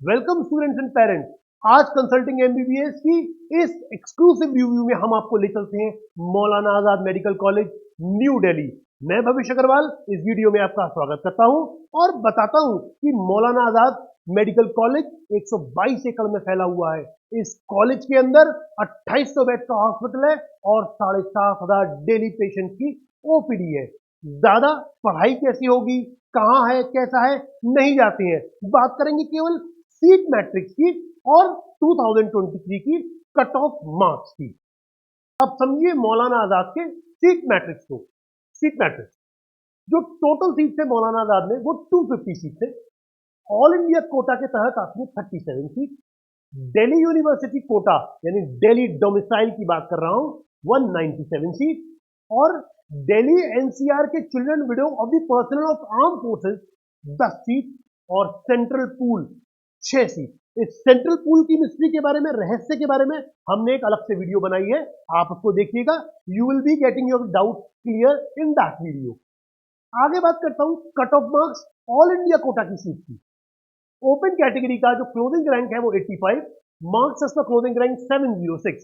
Welcome students and parents. आज consulting MBBS की इस एक्सक्लूसिव रिव्यू में हम आपको ले चलते हैं Maulana Azad medical college new Delhi. मैं भविष्य अग्रवाल इस वीडियो में आपका स्वागत करता हूं और बताता हूं कि मौलाना आजाद मेडिकल कॉलेज 122 एकड़ में फैला हुआ है। इस कॉलेज के अंदर 2800 बेड का हॉस्पिटल है और 7,500 डेली पेशेंट की ओपीडी है। ज्यादा पढ़ाई कैसी होगी, कहां है, कैसा है, नहीं जाते हैं। बात करेंगे केवल सीट मैट्रिक्स की और 2023 की कट ऑफ मार्क्स की। अब समझिए मौलाना आजाद के सीट मैट्रिक्स को। सीट मैट्रिक्स जो टोटल सीट थे मौलाना आजाद में वो 250 सीट थे। ऑल इंडिया कोटा के तहत आती है 37 सीट। दिल्ली यूनिवर्सिटी कोटा यानी दिल्ली डोमिसाइल की बात कर रहा हूं 197 सीट। और दिल्ली एनसीआर के children window of the personal of arm forces 10 seat और सेंट्रल पूल 6 सीट। इस सेंट्रल पूल की मिस्ट्री के बारे में, रहस्य के बारे में हमने एक अलग से वीडियो बनाई है, आप उसको देखिएगा। You will be getting your doubt clear in that video. आगे बात करता हूं cut off marks all India quota की सीट की। ओपन कैटेगरी का जो क्लोजिंग रैंक है वो 85, marks as closing rank 706।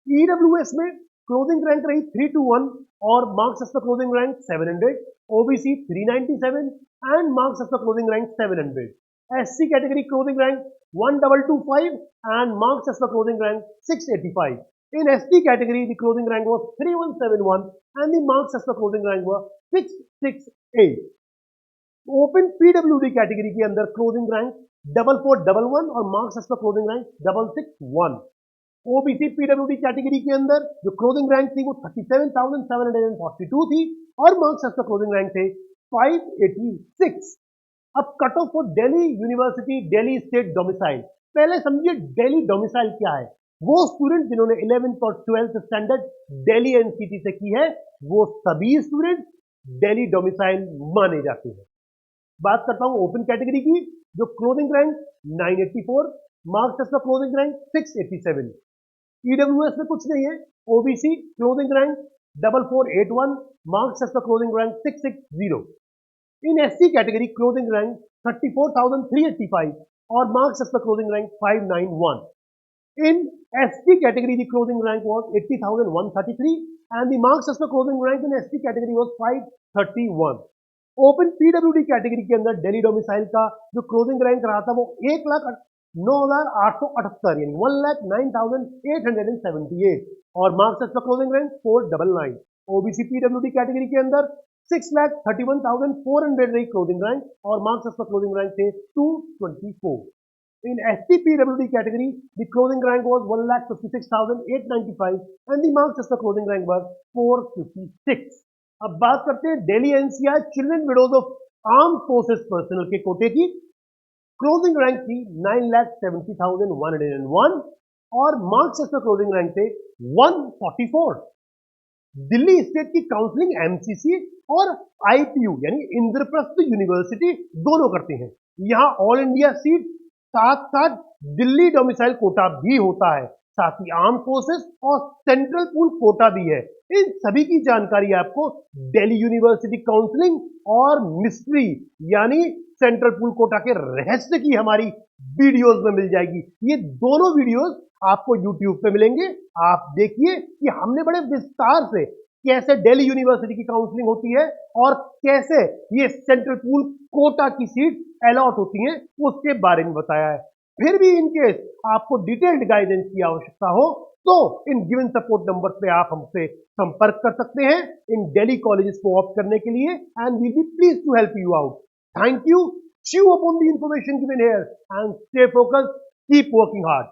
EWS में क्लोजिंग रैंक रही 321 और marks as closing rank 700। OBC 397 and marks as closing rank 700। SC category clothing rank 1225 and marks as the clothing rank 685. In ST category, the clothing rank was 3171 and the marks as the clothing rank were 668. Open PWD category के अंदर clothing rank 4411 और marks as the clothing rank 661. OBC PWD category के अंदर जो closing rank थी वो 37,742 थी और marks as the closing rank थे 586। अब cut off for Delhi university Delhi state domicile. पहले समझिए दिल्ली डोमिसाइल क्या है। वो स्टूडेंट जिन्होंने 11th और 12th स्टैंडर्ड दिल्ली एनसीटी से की है वो सभी स्टूडेंट दिल्ली डोमिसाइल माने जाते हैं। बात करता हूं ओपन कैटेगरी की जो closing rank 984, marks as the closing rank 687। EWS में कुछ नहीं है। OBC closing rank 4481, marks as the closing rank 660। In SC category, clothing rank 34,385 or marks as the clothing rank 591. In ST category, the clothing rank was 80,133 and the marks as the clothing rank in ST category was 531. Open PWD category के अंदर Delhi domicile का जो closing rank रहा था वो 1,09,878 यानी 1,09,878 और marks as the closing rank 499। OBC PWD category के अंदर 6,31,400 रही क्लोजिंग रैंक और marks as the closing rank थे 224। In ST-PWD category, the closing rank was 1,56,895 and the marks as the closing rank was 456. अब बात करते हैं Delhi NCR children widows of arm forces personnel के कोटे की। क्लोजिंग रैंक थी 9,70,101 और marks as the closing rank थे 144। दिल्ली स्टेट की काउंसलिंग एमसीसी और आईपीयू यानी इंद्रप्रस्थ यूनिवर्सिटी दोनों करते हैं। यहां ऑल इंडिया सीट साथ साथ दिल्ली डोमिसाइल कोटा भी होता है, साथ ही आर्म फोर्सेस और सेंट्रल पूल कोटा भी है। इन सभी की जानकारी आपको दिल्ली यूनिवर्सिटी काउंसलिंग और मिस्ट्री यानी सेंट्रल पूल कोटा के रहस्य की हमारी वीडियोस में मिल जाएगी। ये दोनों वीडियोस आपको YouTube पे मिलेंगे। आप देखिए कि हमने बड़े विस्तार से कैसे दिल्ली यूनिवर्सिटी की काउंसलिंग होती है और कैसे ये सेंट्रल पूल कोटा की सीट अलॉट होती हैं उसके बारे में बताया है। फिर भी इनकेस आपको डिटेल्ड गाइडेंस की आवश्यकता हो तो इन गिवन सपोर्ट नंबर पे आप हमसे संपर्क कर सकते हैं इन दिल्ली कॉलेजेस को ऑप्ट करने के लिए and we be please to help you out. Thank you. Chew upon the information given here and stay focused. Keep working hard.